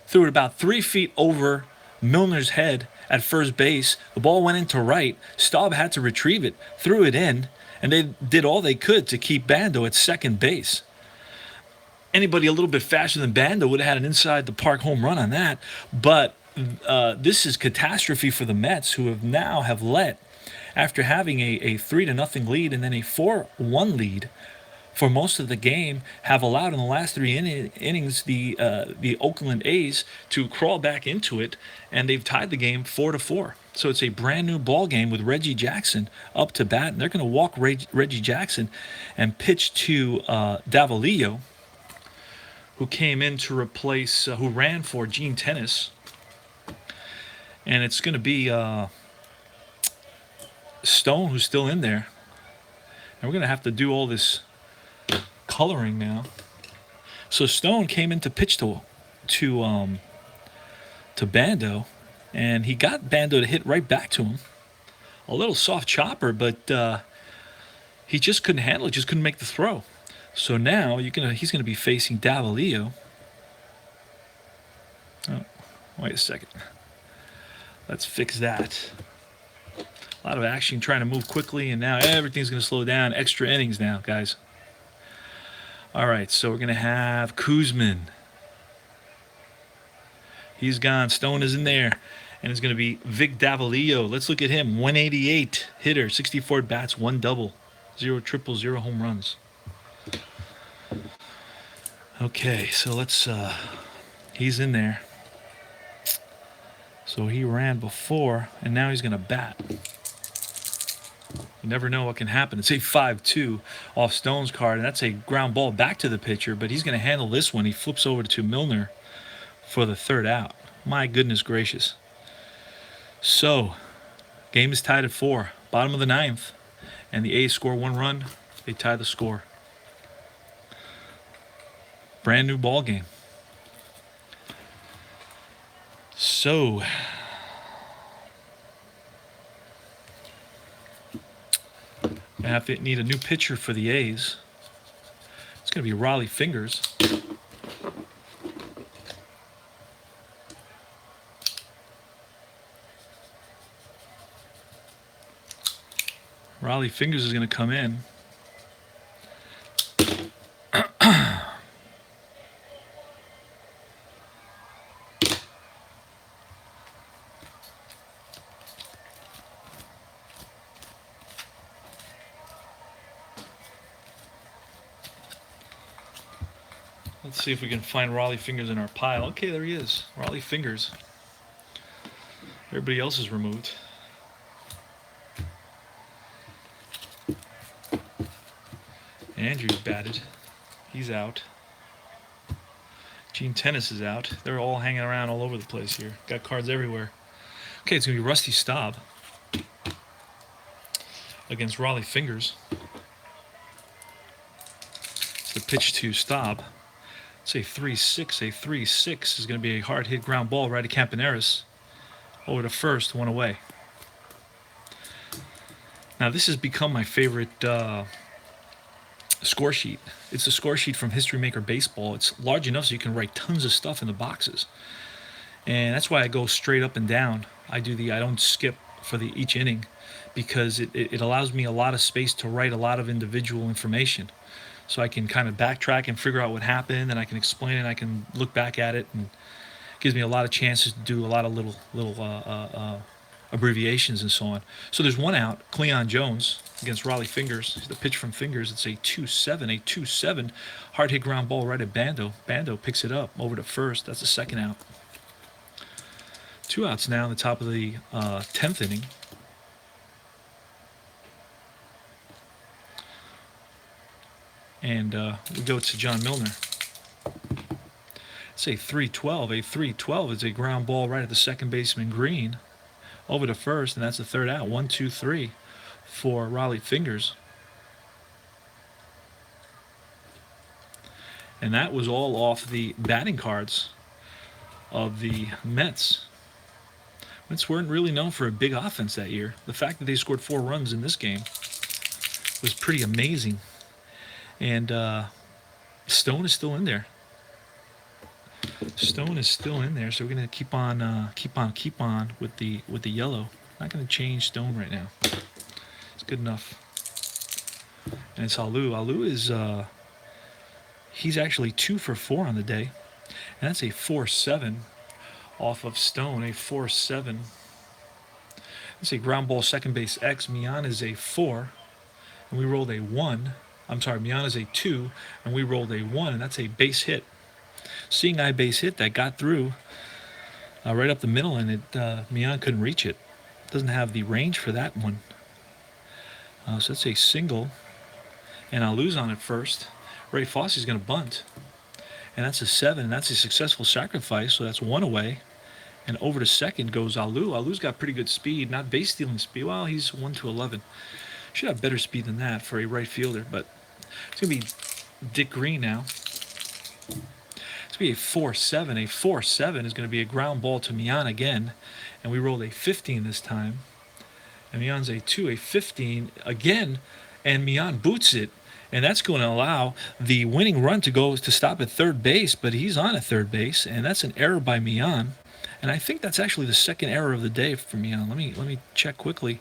threw it about 3 feet over Milner's head at first base. The ball went into right. Staub had to retrieve it, threw it in, and they did all they could to keep Bando at second base. Anybody a little bit faster than Bando would have had an inside-the-park home run on that, but this is catastrophe for the Mets, who have let, after having a 3-0 lead and then a 4-1 lead, for most of the game, have allowed in the last three innings the Oakland A's to crawl back into it, and they've tied the game 4-4. So it's a brand new ball game with Reggie Jackson up to bat, and they're going to walk Reggie Jackson and pitch to Davalillo, who came in to replace, who ran for Gene Tennis, and it's going to be Stone who's still in there, and we're going to have to do all this coloring now. So Stone came in to pitch to Bando, and he got Bando to hit right back to him. A little soft chopper, but he just couldn't handle it, just couldn't make the throw. So now he's gonna be facing Davalillo. Oh, wait a second. Let's fix that. A lot of action, trying to move quickly, and now everything's gonna slow down. Extra innings now, guys. All right, so we're gonna have Kuzman. He's gone. Stone is in there. And it's going to be Vic Davalillo. Let's look at him. 188 hitter, 64 bats, 1 double, 0 triples, 0 home runs. Okay, so let's, he's in there. So he ran before, and now he's going to bat. You never know what can happen. It's a 5-2 off Stone's card, and that's a ground ball back to the pitcher, but he's going to handle this one. He flips over to Milner for the third out. My goodness gracious. So, game is tied at 4, bottom of the 9th, and the A's score 1 run. They tie the score. Brand new ball game. So, I have to need a new pitcher for the A's. It's going to be Raleigh Fingers. Raleigh Fingers is going to come in. Let's see if we can find Raleigh Fingers in our pile. Okay, there he is. Raleigh Fingers. Everybody else is removed. Andrew's batted. He's out. Gene Tennis is out. They're all hanging around all over the place here. Got cards everywhere. Okay, it's going to be Rusty Staub against Raleigh Fingers. It's the pitch to Staub. It's a 3-6. A 3-6 is going to be a hard hit ground ball right to Campaneris. Over to first, 1 away. Now, this has become my favorite score sheet. It's a score sheet from History Maker Baseball. It's large enough so you can write tons of stuff in the boxes, and that's why I go straight up and down. I don't skip for each inning, because it allows me a lot of space to write a lot of individual information, so I can kind of backtrack and figure out what happened, and I can explain it. I can look back at it, and it gives me a lot of chances to do a lot of little abbreviations and so on. So there's 1 out. Cleon Jones against Raleigh Fingers. The pitch from Fingers. It's a 2-7. A 2-7. Hard hit ground ball right at Bando. Bando picks it up over to first. That's the 2nd out. 2 outs now in the top of the 10th inning. And we go to John Milner. It's a 3-12. A 3-12 is a ground ball right at the second baseman Green. Over to first, and that's the 3rd out. 1-2-3 for Raleigh Fingers. And that was all off the batting cards of the Mets. Mets weren't really known for a big offense that year. The fact that they scored 4 runs in this game was pretty amazing. And Stone is still in there. Stone is still in there, so we're gonna keep on with the yellow. Not gonna change Stone right now. It's good enough. And it's Alou. Alou is he's actually 2 for 4 on the day, and that's a 4-7 off of Stone. A 4-7. It's a ground ball second base X. Mian is a 4, and we rolled a 1. I'm sorry, Mian is a 2, and we rolled a 1, and that's a base hit. Seeing eye base hit that got through right up the middle, and Mian couldn't reach it. Doesn't have the range for that one. So that's a single, and I'll lose on it first. Ray Fosse's going to bunt, and that's a 7, and that's a successful sacrifice, so that's 1 away. And over to second goes Alu. Alu's got pretty good speed, not base stealing speed. Well, he's 1 to 11. Should have better speed than that for a right fielder, but it's going to be Dick Green now. It's going to be a 4-7. A 4-7 is going to be a ground ball to Mian again, and we rolled a 15 this time. And Mian's a 2, a 15 again, and Mian boots it, and that's going to allow the winning run to stop at third base, but he's on at third base, and that's an error by Mian. And I think that's actually the second error of the day for Mian. Let me check quickly.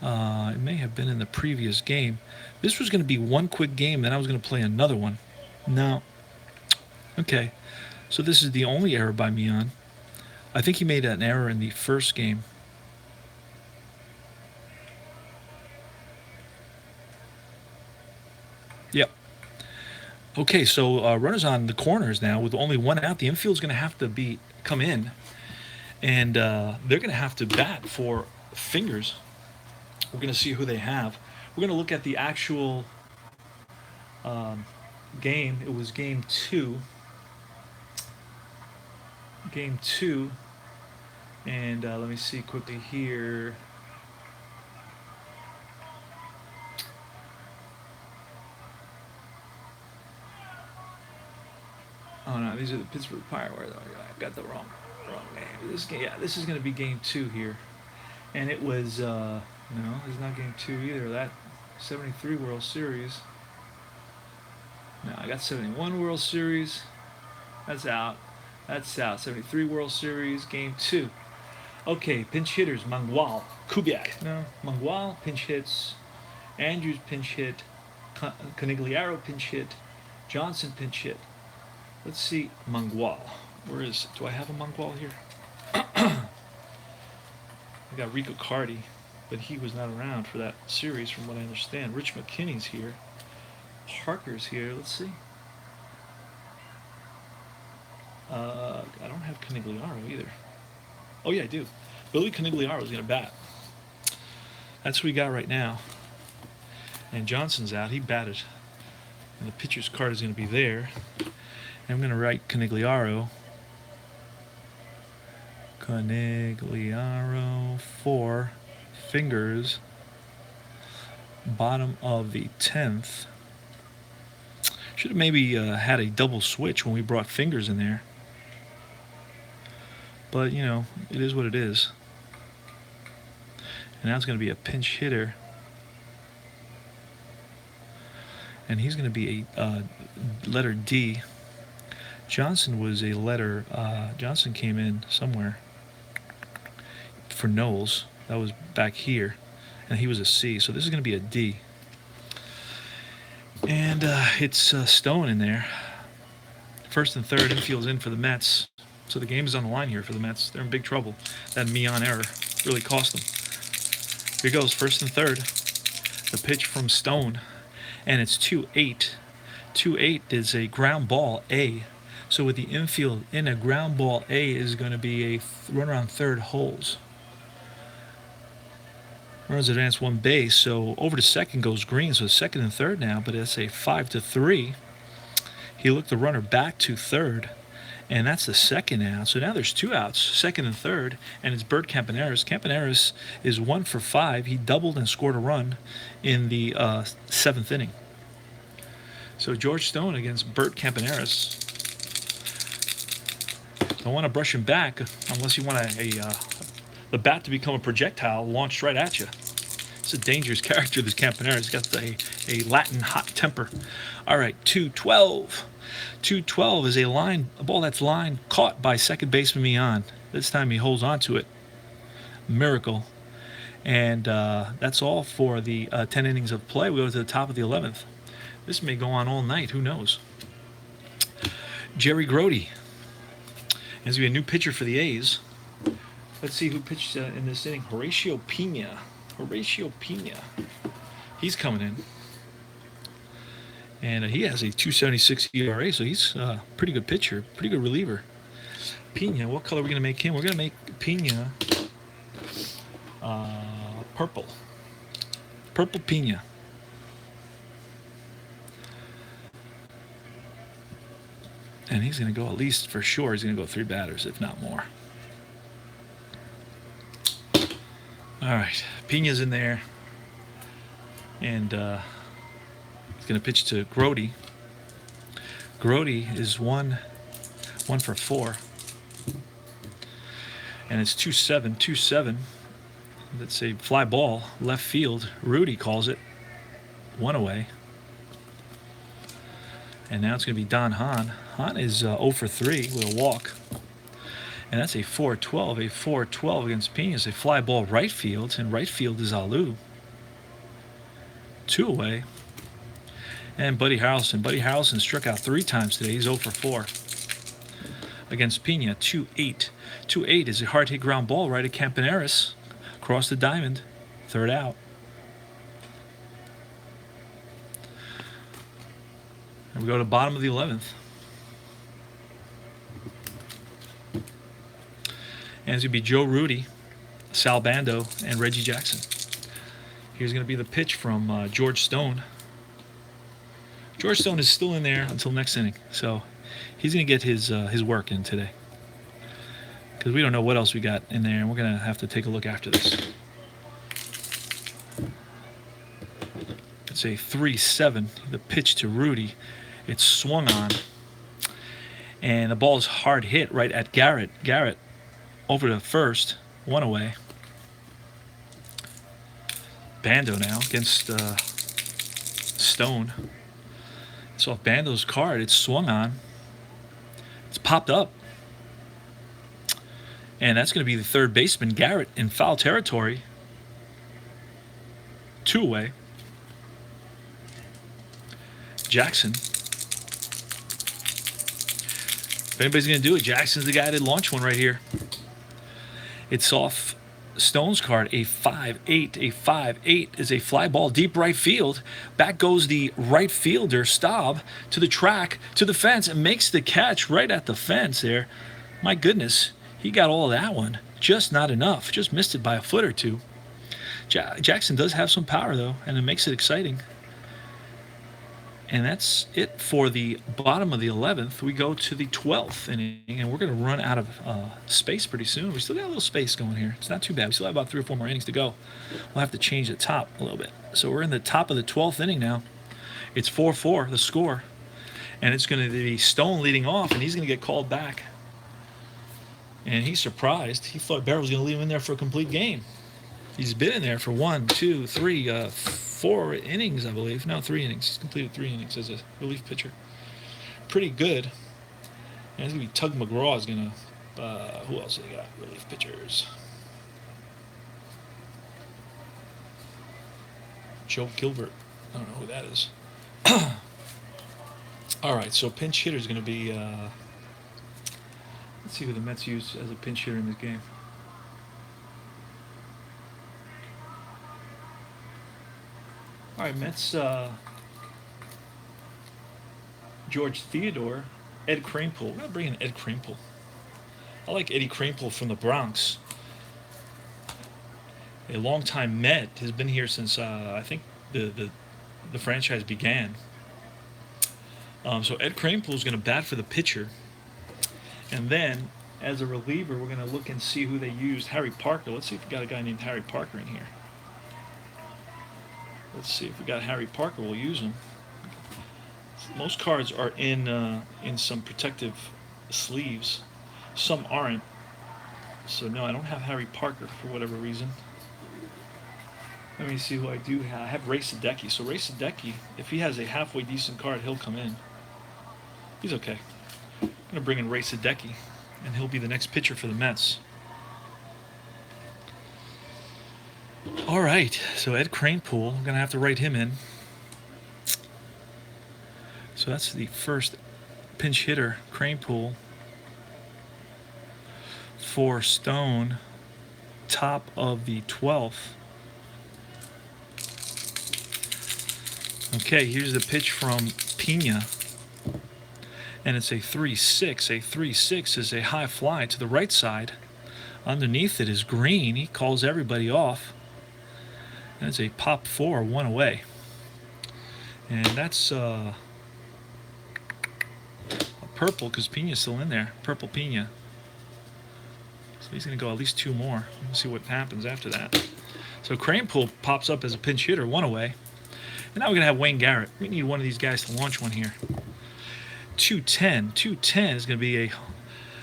It may have been in the previous game. This was going to be one quick game, then I was going to play another one. No. Okay. So this is the only error by Mian. I think he made an error in the first game. Yep. Okay, so runners on the corners now with only 1 out. The infield's going to have to come in, and they're going to have to bat for fingers. We're going to see who they have. We're going to look at the actual game. It was game 2. Game 2. And let me see quickly here. Oh no, these are the Pittsburgh Pirates. I got the wrong game. This is going to be game 2 here, and it was no, it's not game 2 either. That 73 World Series. No, I got 71 World Series. That's out. That's out. 73 World Series, game 2. Okay, pinch hitters: Mangual, Kubiak. No, Mangual pinch hits. Andrews pinch hit. Canigliaro pinch hit. Johnson pinch hit. Let's see, Mangual. Do I have a Mangual here? I got Rico Cardi, but he was not around for that series from what I understand. Rich McKinney's here. Parker's here. Let's see. I don't have Canigliaro either. Oh yeah, I do. Billy Canigliaro is going to bat. That's who we got right now. And Johnson's out. He batted. And the pitcher's card is going to be there. I'm going to write Canigliaro. Canigliaro for fingers. Bottom of the 10th. Should have maybe had a double switch when we brought fingers in there. But, it is what it is. And now it's going to be a pinch hitter. And he's going to be a letter D. Johnson was a letter. Johnson came in somewhere for Knowles. That was back here. And he was a C. So this is going to be a D. And it's Stone in there. First and third, infield's in for the Mets. So the game is on the line here for the Mets. They're in big trouble. That Mian error really cost them. Here goes, first and third. The pitch from Stone. And it's 2-8. 2-8 is a ground ball, A. So with the infield in, a ground ball A is going to be a runner on third holds. Runners advance 1 base, so over to second goes Green. So second and third now, but it's a 5-3. He looked the runner back to third, and that's the second out. So now there's 2 outs, second and third, and it's Bert Campaneris. Campaneris is 1 for 5. He doubled and scored a run in the 7th inning. So George Stone against Bert Campaneris. Don't want to brush him back unless you want the bat to become a projectile launched right at you. It's a dangerous character, this Campaneris. He's got a Latin hot temper. All right, 2-12. 2-12 is a ball that's line caught by second baseman Mian. This time he holds on to it. Miracle. And that's all for the 10 innings of play. We go to the top of the 11th. This may go on all night. Who knows? Jerry Grody. There's going to be a new pitcher for the A's. Let's see who pitched in this inning. Horatio Pena. He's coming in. And he has a 2.76 ERA, so he's a pretty good pitcher, pretty good reliever. Pena, what color are we going to make him? We're going to make Pena purple. Purple Pena. And he's going to go, at least for sure, he's going to go 3 batters, if not more. All right, Pena's in there. And he's going to pitch to Grody. Grody is one for 4. And it's 2-7, 2-7. That's a fly ball, left field. Rudy calls it. 1 away. And now it's going to be Don Hahn. Hahn is 0 for 3 with a walk. And that's a 4-12. A 4-12 against Pena. It's a fly ball right field. And right field is Alou. 2 away. And Buddy Harrelson. Buddy Harrelson struck out 3 times today. He's 0 for 4. Against Pena, 2-8. 2-8 is a hard hit ground ball right at Campaneris. Across the diamond. 3rd out. And we go to the bottom of the 11th. And it's going to be Joe Rudy, Sal Bando, and Reggie Jackson. Here's going to be the pitch from George Stone. George Stone is still in there until next inning, so he's going to get his work in today. Because we don't know what else we got in there, and we're going to have to take a look after this. It's a 3-7, the pitch to Rudy. It's swung on, and the ball is hard hit right at Garrett. Garrett over to first, 1 away. Bando now against Stone. It's off Bando's card. It's swung on. It's popped up. And that's going to be the 3rd baseman, Garrett, in foul territory. 2 away. Jackson. If anybody's going to do it, Jackson's the guy that launched one right here. It's off Stone's card, a 5-8. A 5-8 is a fly ball deep right field. Back goes the right fielder, Staub, to the track, to the fence, and makes the catch right at the fence there. My goodness, he got all of that one. Just not enough. Just missed it by a foot or 2. Jackson does have some power, though, and it makes it exciting. And that's it for the bottom of the 11th. We go to the 12th inning, and we're going to run out of space pretty soon. We still got a little space going here. It's not too bad. We still have about 3 or 4 more innings to go. We'll have to change the top a little bit. So we're in the top of the 12th inning now. It's 4-4, the score. And it's going to be Stone leading off, and he's going to get called back. And he's surprised. He thought Barrow was going to leave him in there for a complete game. He's been in there for 1, 2, 3, 4 innings, I believe. No, 3 innings. He's completed 3 innings as a relief pitcher. Pretty good. And it's going to be Tug McGraw is going to... who else they got? Relief pitchers. Joe Gilbert. I don't know who that is. All right, so pinch hitter is going to be... let's see who the Mets use as a pinch hitter in this game. All right, Mets, George Theodore, Ed Kranepool. We're going to bring in Ed Kranepool. I like Eddie Kranepool from the Bronx. A longtime Met, has been here since, I think, the franchise began. So Ed Kranepool is going to bat for the pitcher. And then, as a reliever, we're going to look and see who they used. Harry Parker. Let's see if we got a guy named Harry Parker in here. Let's see if we got Harry Parker. We'll use him. Most cards are in some protective sleeves. Some aren't. So no, I don't have Harry Parker for whatever reason. Let me see who I do have. I have Ray Sadecki. So Ray Sadecki, if he has a halfway decent card, he'll come in. He's okay. I'm going to bring in Ray Sadecki, and he'll be the next pitcher for the Mets. All right, so Ed Kranepool, I'm going to have to write him in. So that's the first pinch hitter, Kranepool. For Stone, top of the 12th. Okay, here's the pitch from Pena. And it's a 3-6. A 3-6 is a high fly to the right side. Underneath it is Green. He calls everybody off. And it's a pop 4, 1 away. And that's a purple because Pena's still in there. Purple Pena. So he's going to go at least 2 more. We'll see what happens after that. So Kranepool pops up as a pinch hitter, 1 away. And now we're going to have Wayne Garrett. We need one of these guys to launch one here. 210. 210 is going to be a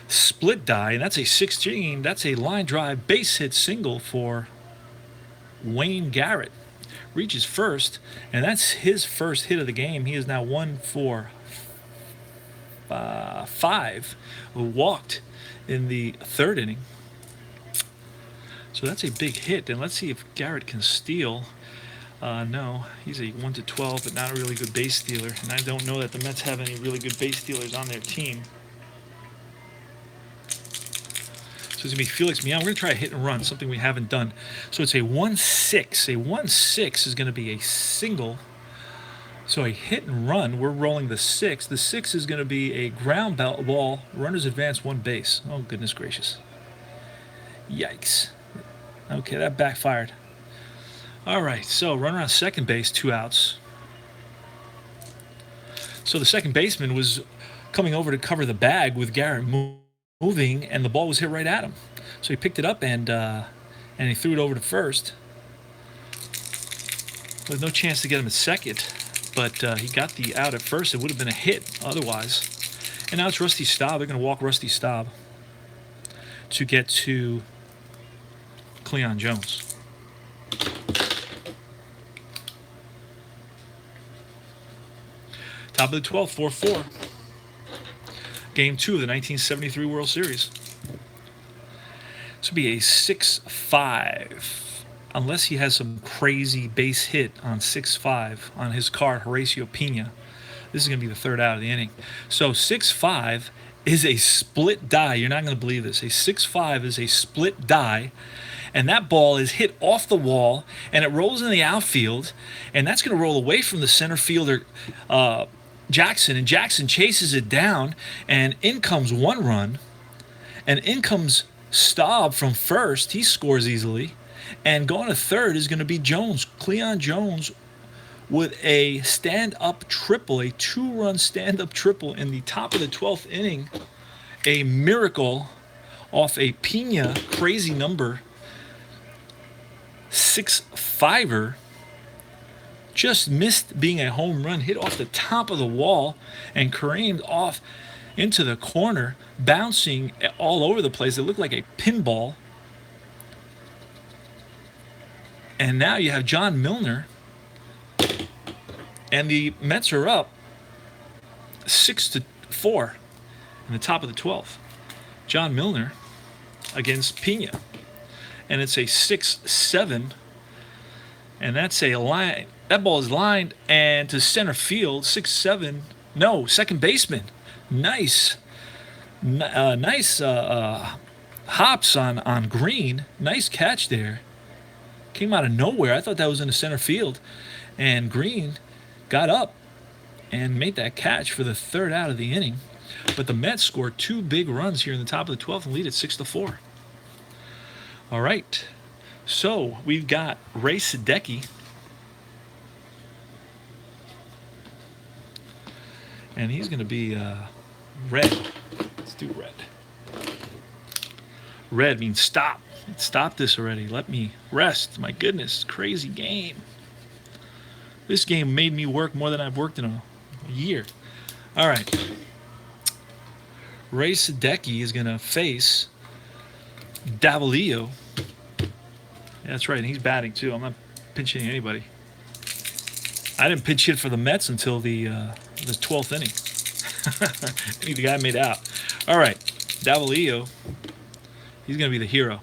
split die, and that's a 16. That's a line drive base hit single for Wayne Garrett. Reaches first, and that's his first hit of the game. He is now 1 for 5, who walked in the 3rd inning. So that's a big hit, and let's see if Garrett can steal. No, he's a 1 to 12, but not a really good base stealer, and I don't know that the Mets have any really good base stealers on their team. So it's going to be Felix Meow. We're going to try a hit and run, something we haven't done. So it's a 1-6. A 1-6 is going to be a single. So a hit and run, we're rolling the 6. The 6 is going to be a ground ball, runners advance 1 base. Oh, goodness gracious. Yikes. Okay, that backfired. All right, so runner on second base, 2 outs. So the second baseman was coming over to cover the bag with Garrett moving, and the ball was hit right at him. So he picked it up and he threw it over to first. With no chance to get him at second, but he got the out at first. It would have been a hit otherwise. And now it's Rusty Staub. They're going to walk Rusty Staub to get to Cleon Jones. Top of the 12th, 4-4. Game 2 of the 1973 World Series. This would be a 6-5. Unless he has some crazy base hit on 6-5 on his card, Horacio Pena. This is going to be the 3rd out of the inning. So 6-5 is a split die. You're not going to believe this. A 6-5 is a split die. And that ball is hit off the wall, and it rolls in the outfield. And that's going to roll away from the center fielder, Jackson, and Jackson chases it down, and in comes 1 run, and in comes Staub from first. He scores easily, and going to third is going to be Jones, Cleon Jones, with a stand-up triple, a 2-run stand-up triple in the top of the 12th inning. A miracle off a Pena crazy number 6-5er. Just missed being a home run, hit off the top of the wall and careened off into the corner, bouncing all over the place. It looked like a pinball. And now you have John Milner, and the Mets are up 6-4 in the top of the 12th. John Milner against Pena, and it's a 6-7, and that's a line. That ball is lined and to center field, 6-7. No, second baseman. Nice hops on Green. Nice catch there. Came out of nowhere. I thought that was in the center field. And Green got up and made that catch for the 3rd out of the inning. But the Mets scored 2 big runs here in the top of the 12th and lead at 6-4. All right. So we've got Ray Sadecki. And he's going to be red. Let's do red. Red means stop. Stop this already. Let me rest. My goodness, crazy game. This game made me work more than I've worked in a year. All right. Ray Sadecki is going to face Davalillo. Yeah, that's right. And he's batting, too. I'm not pinch hitting anybody. I didn't pinch hit for the Mets until the 12th inning. The guy made out. All right, Davalillo, he's going to be the hero.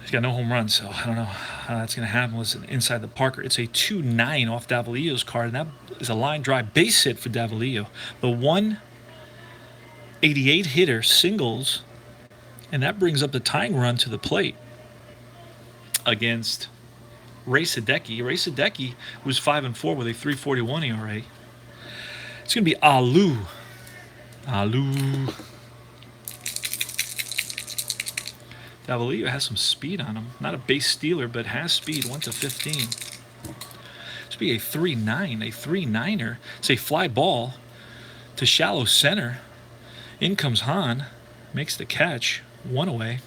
He's got no home runs, so I don't know how that's going to happen. Listen, inside the Parker, it's a 2-9 off Davalillo's card, and that is a line drive base hit for Davalillo. The 188 hitter singles, and that brings up the tying run to the plate against Ray Sadecki. Ray Sadecki was 5-4 with a 3.41 ERA. It's going to be Alou. Alou. Davalillo has some speed on him. Not a base stealer, but has speed. 1-15. This will be a 3-9, a 3-9er. It's a fly ball to shallow center. In comes Hahn. Makes the catch. 1 away.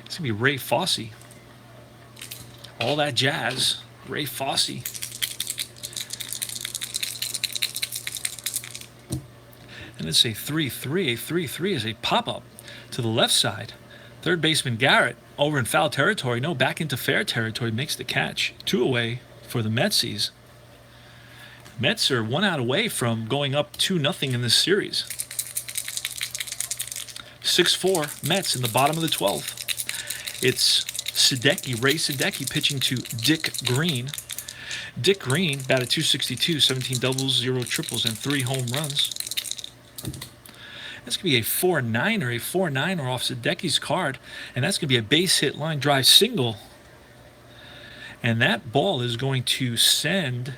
It's going to be Ray Fosse. All that jazz. Ray Fosse. And it's a 3-3. A 3-3 is a pop-up to the left side. Third baseman Garrett over in foul territory. No, back into fair territory. Makes the catch. 2 away for the Metsies. Mets are 1 out away from going up 2-0 in this series. 6-4 Mets in the bottom of the 12th. It's Sadecki, Ray Sadecki pitching to Dick Green. Dick Green batted .262, 17 doubles, 0 triples, and 3 home runs. That's going to be a 4-9er, a 4-9er off Sadecki's card, and that's going to be a base hit line drive single. And that ball is going to send...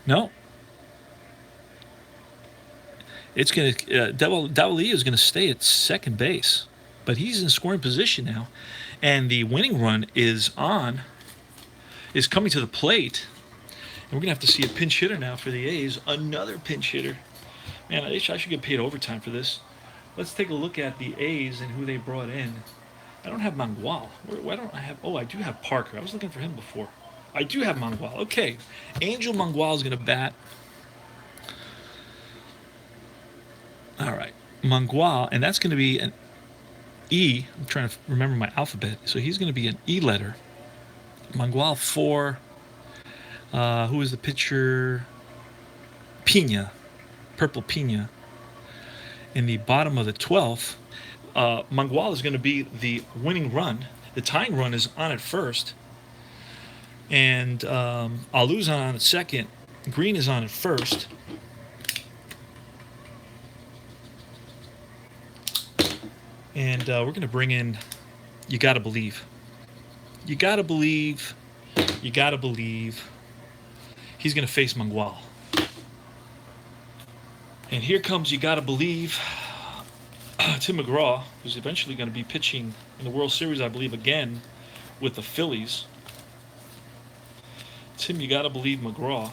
No. It's going to... Davalillo is going to stay at second base, but he's in scoring position now. And the winning run is coming to the plate. And we're going to have to see a pinch hitter now for the A's. Another pinch hitter. Man, I should get paid overtime for this. Let's take a look at the A's and who they brought in. I don't have Mangual. Why don't I have... Oh, I do have Parker. I was looking for him before. I do have Mangual. Okay. Angel Mangual is going to bat. All right. Mangual, and that's going to be an E. I'm trying to remember my alphabet. So he's going to be an E letter. Mangual for... who is the pitcher? Pina. Purple Pina. In the bottom of the 12th, Mangual is going to be the winning run. The tying run is on at first. And Alou's on at second. Green is on at first. And we're going to bring in You Gotta Believe. You Gotta Believe. You Gotta Believe. He's going to face Mangual. And here comes You Gotta Believe. Tim McGraw, who's eventually going to be pitching in the World Series, I believe, again with the Phillies. Tim, You Gotta Believe McGraw.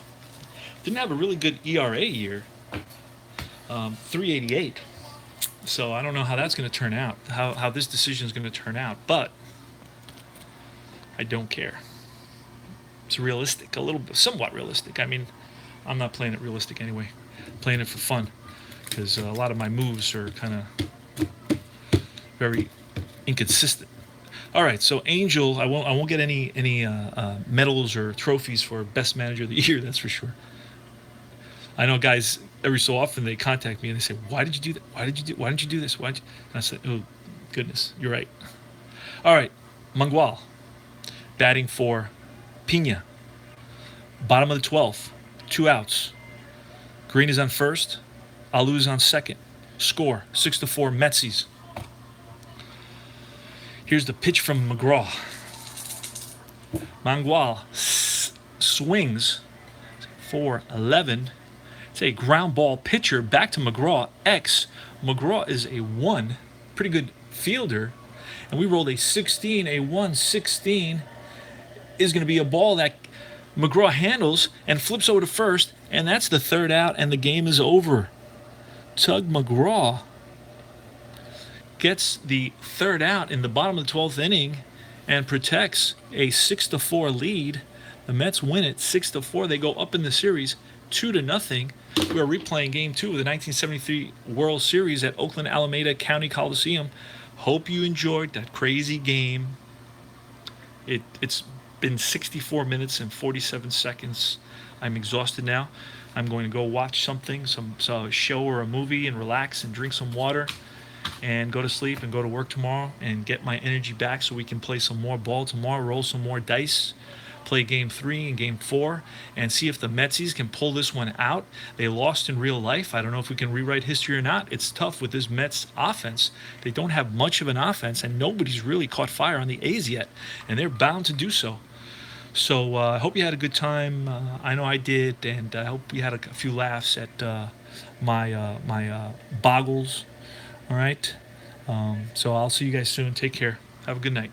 Didn't have a really good ERA year. 3.88. So I don't know how that's going to turn out, how this decision is going to turn out. But I don't care. It's realistic, somewhat realistic. I mean, I'm not playing it realistic anyway. I'm playing it for fun because a lot of my moves are kind of very inconsistent. All right, so Angel, I won't get any medals or trophies for best manager of the year. That's for sure. I know guys every so often they contact me and they say, "Why did you do that? Why didn't you do this? And I said, "Oh, goodness, you're right." All right, Mangual, batting for Pina. Bottom of the 12th, 2 outs. Green is on first. Alou is on second. Score 6-4 Metsies. Here's the pitch from McGraw. Mangual swings for 11. It's a ground ball pitcher back to McGraw. McGraw is a 1. Pretty good fielder. And we rolled a 16. A 1-16 is going to be a ball that McGraw handles and flips over to first. And that's the 3rd out, and the game is over. Tug McGraw gets the 3rd out in the bottom of the 12th inning and protects a 6-4 lead. The Mets win it 6-4. They go up in the series 2-0. We are replaying Game 2 of the 1973 World Series at Oakland Alameda County Coliseum. Hope you enjoyed that crazy game. It's been 64 minutes and 47 seconds. I'm exhausted now. I'm going to go watch something, some show or a movie, and relax and drink some water and go to sleep and go to work tomorrow and get my energy back so we can play some more ball tomorrow, roll some more dice, play game 3 and game 4 and see if the Metsies can pull this one out. They lost in real life. I don't know if we can rewrite history or not. It's tough with this Mets offense. They don't have much of an offense, and nobody's really caught fire on the A's yet, and they're bound to do so. So I hope you had a good time. I know I did, and I hope you had a few laughs at my boggles. All right. So I'll see you guys soon. Take care. Have a good night.